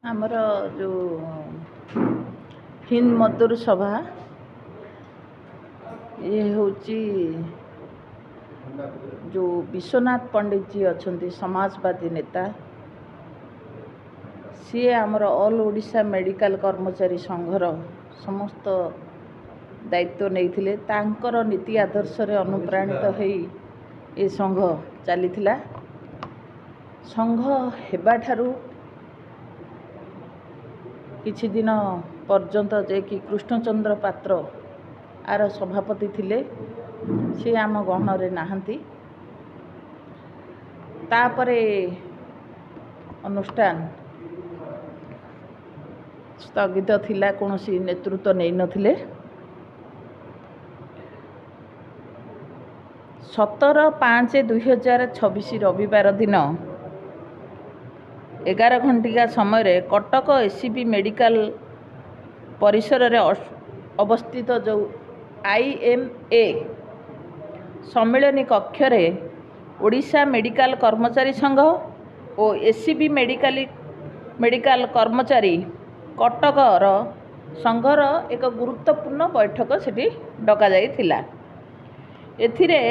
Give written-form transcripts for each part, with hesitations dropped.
ଆମର ଯେଉଁ ହିନ୍ଦ ମଜଦୁର ସଭା ଇଏ ହେଉଛି ଯେଉଁ ବିଶ୍ୱନାଥ ପଣ୍ଡିତଜୀ ଅଛନ୍ତି ସମାଜବାଦୀ ନେତା, ସିଏ ଆମର ଅଲ୍ ଓଡ଼ିଶା ମେଡ଼ିକାଲ କର୍ମଚାରୀ ସଂଘର ସମସ୍ତ ଦାୟିତ୍ୱ ନେଇଥିଲେ। ତାଙ୍କର ନୀତି ଆଦର୍ଶରେ ଅନୁପ୍ରାଣିତ ହେଇ ଏ ସଂଘ ଚାଲିଥିଲା। ସଂଘ ହେବାଠାରୁ କିଛି ଦିନ ପର୍ଯ୍ୟନ୍ତ ଯେ କି କୃଷ୍ଣଚନ୍ଦ୍ର ପାତ୍ର ଆର ସଭାପତି ଥିଲେ, ସେ ଆମ ଗହଣରେ ନାହାନ୍ତି। ତାପରେ ଅନୁଷ୍ଠାନ ସ୍ଥଗିତ ଥିଲା, କୌଣସି ନେତୃତ୍ୱ ନେଇନଥିଲେ। 17/5/2026 ରବିବାର ଦିନ 11 ଘଣ୍ଟିକା ସମୟରେ କଟକ ଏସ୍ସିବି ମେଡ଼ିକାଲ ପରିସରରେ ଅବସ୍ଥିତ ଯେଉଁ IMA ସମ୍ମିଳନୀ କକ୍ଷରେ ଓଡ଼ିଶା ମେଡ଼ିକାଲ କର୍ମଚାରୀ ସଂଘ ଓ ଏସ୍ସିବି ମେଡ଼ିକାଲ କର୍ମଚାରୀ କଟକର ସଂଘର ଏକ ଗୁରୁତ୍ୱପୂର୍ଣ୍ଣ ବୈଠକ ସେଠି ଡକାଯାଇଥିଲା। ଏଥିରେ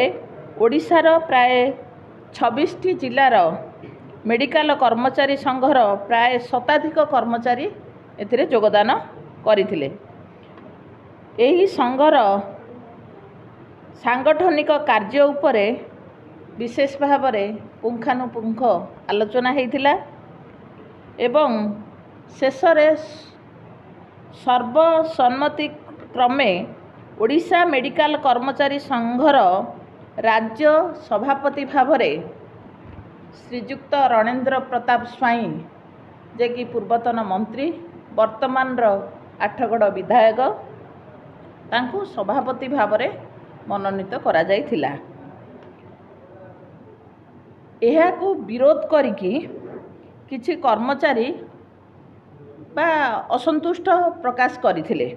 ଓଡ଼ିଶାର ପ୍ରାୟ 26ଟି ଜିଲ୍ଲାର ମେଡ଼ିକାଲ କର୍ମଚାରୀ ସଂଘର ପ୍ରାୟ ଶତାଧିକ କର୍ମଚାରୀ ଏଥିରେ ଯୋଗଦାନ କରିଥିଲେ। ଏହି ସଂଘର ସାଂଗଠନିକ କାର୍ଯ୍ୟ ଉପରେ ବିଶେଷ ଭାବରେ ପୁଙ୍ଖାନୁପୁଙ୍ଖ ଆଲୋଚନା ହୋଇଥିଲା ଏବଂ ଶେଷରେ ସର୍ବସମ୍ମତିକ୍ରମେ ଓଡ଼ିଶା ମେଡ଼ିକାଲ କର୍ମଚାରୀ ସଂଘର ରାଜ୍ୟ ସଭାପତି ଭାବରେ ଶ୍ରୀଯୁକ୍ତ ରଣେନ୍ଦ୍ର ପ୍ରତାପ ସ୍ୱାଇଁ, ଯେ କି ପୂର୍ବତନ ମନ୍ତ୍ରୀ, ବର୍ତ୍ତମାନର ଆଠଗଡ଼ ବିଧାୟକ, ତାଙ୍କୁ ସଭାପତି ଭାବରେ ମନୋନୀତ କରାଯାଇଥିଲା। ଏହାକୁ ବିରୋଧ କରିକି କିଛି କର୍ମଚାରୀ ବା ଅସନ୍ତୁଷ୍ଟ ପ୍ରକାଶ କରିଥିଲେ।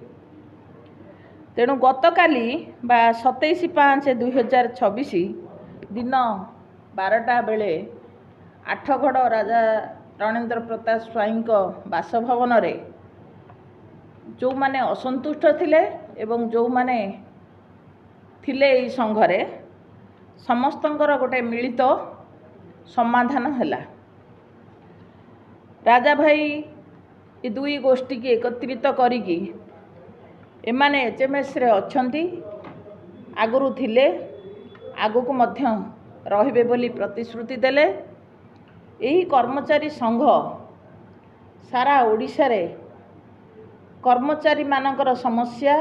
ତେଣୁ ଗତକାଲି ବା 27/5/2026 ଦିନ 12ଟା ବେଳେ ଆଠଗଡ଼ ରାଜା ରଣେନ୍ଦ୍ର ପ୍ରତାପ ସ୍ୱାଇଁଙ୍କ ବାସଭବନରେ ଯେଉଁମାନେ ଅସନ୍ତୁଷ୍ଟ ଥିଲେ ଏବଂ ଯେଉଁମାନେ ଥିଲେ ଏହି ସଂଘରେ ସମସ୍ତଙ୍କର ଗୋଟେ ମିଳିତ ସମାଧାନ ହେଲା। ରାଜା ଭାଇ ଏ ଦୁଇ ଗୋଷ୍ଠୀକି ଏକତ୍ରିତ କରିକି ଏମାନେ HMSରେ ଅଛନ୍ତି, ଆଗରୁ ଥିଲେ, ଆଗକୁ ମଧ୍ୟ ରହିବେ ବୋଲି ପ୍ରତିଶ୍ରୁତି ଦେଲେ। ଏହି କର୍ମଚାରୀ ସଂଘ ସାରା ଓଡ଼ିଶାରେ କର୍ମଚାରୀମାନଙ୍କର ସମସ୍ୟା,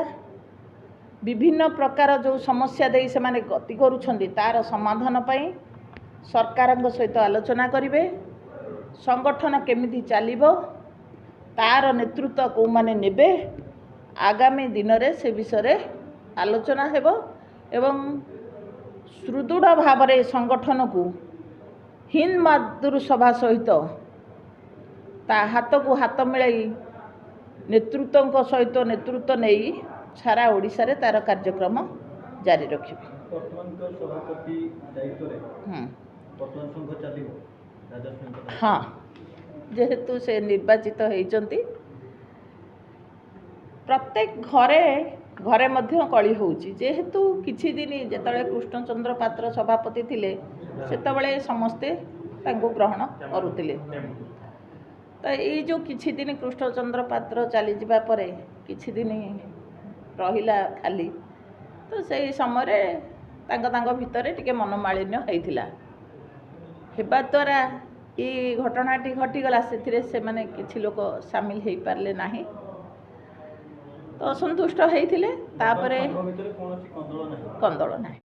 ବିଭିନ୍ନ ପ୍ରକାର ଯେଉଁ ସମସ୍ୟା ଦେଇ ସେମାନେ ଗତି କରୁଛନ୍ତି, ତାର ସମାଧାନ ପାଇଁ ସରକାରଙ୍କ ସହିତ ଆଲୋଚନା କରିବେ। ସଂଗଠନ କେମିତି ଚାଲିବ, ତାର ନେତୃତ୍ୱ କେଉଁମାନେ ନେବେ, ଆଗାମୀ ଦିନରେ ସେ ବିଷୟରେ ଆଲୋଚନା ହେବ ଏବଂ ସୁଦୃଢ଼ ଭାବରେ ସଂଗଠନକୁ ହିନ୍ଦ ମଜଦୁର ସଭା ସହିତ ତା ହାତକୁ ହାତ ମିଳାଇ ନେତୃତ୍ୱଙ୍କ ସହିତ ନେତୃତ୍ୱ ନେଇ ସାରା ଓଡ଼ିଶାରେ ତାର କାର୍ଯ୍ୟକ୍ରମ ଜାରି ରଖିବେ। ହଁ, ଯେହେତୁ ସେ ନିର୍ବାଚିତ ହେଇଛନ୍ତି, ପ୍ରତ୍ୟେକ ଘରେ ମଧ୍ୟ କଳି ହେଉଛି। ଯେହେତୁ କିଛି ଦିନ ଯେତେବେଳେ କୃଷ୍ଣଚନ୍ଦ୍ର ପାତ୍ର ସଭାପତି ଥିଲେ, ସେତେବେଳେ ସମସ୍ତେ ତାଙ୍କୁ ଗ୍ରହଣ କରୁଥିଲେ। ତ ଏଇ ଯେଉଁ କିଛି ଦିନ କୃଷ୍ଣଚନ୍ଦ୍ର ପାତ୍ର ଚାଲିଯିବା ପରେ କିଛି ଦିନ ରହିଲା ଖାଲି, ତ ସେଇ ସମୟରେ ତାଙ୍କ ଭିତରେ ଟିକେ ମନୋମାଳିନ୍ୟ ହେଇଥିଲା। ହେବା ଦ୍ୱାରା ଏଇ ଘଟଣାଟି ଘଟିଗଲା। ସେଥିରେ ସେମାନେ କିଛି ଲୋକ ସାମିଲ ହେଇପାରିଲେ ନାହିଁ, ତ ଅସନ୍ତୁଷ୍ଟ ହେଇଥିଲେ। ତାପରେ କନ୍ଦଳ ନାହିଁ।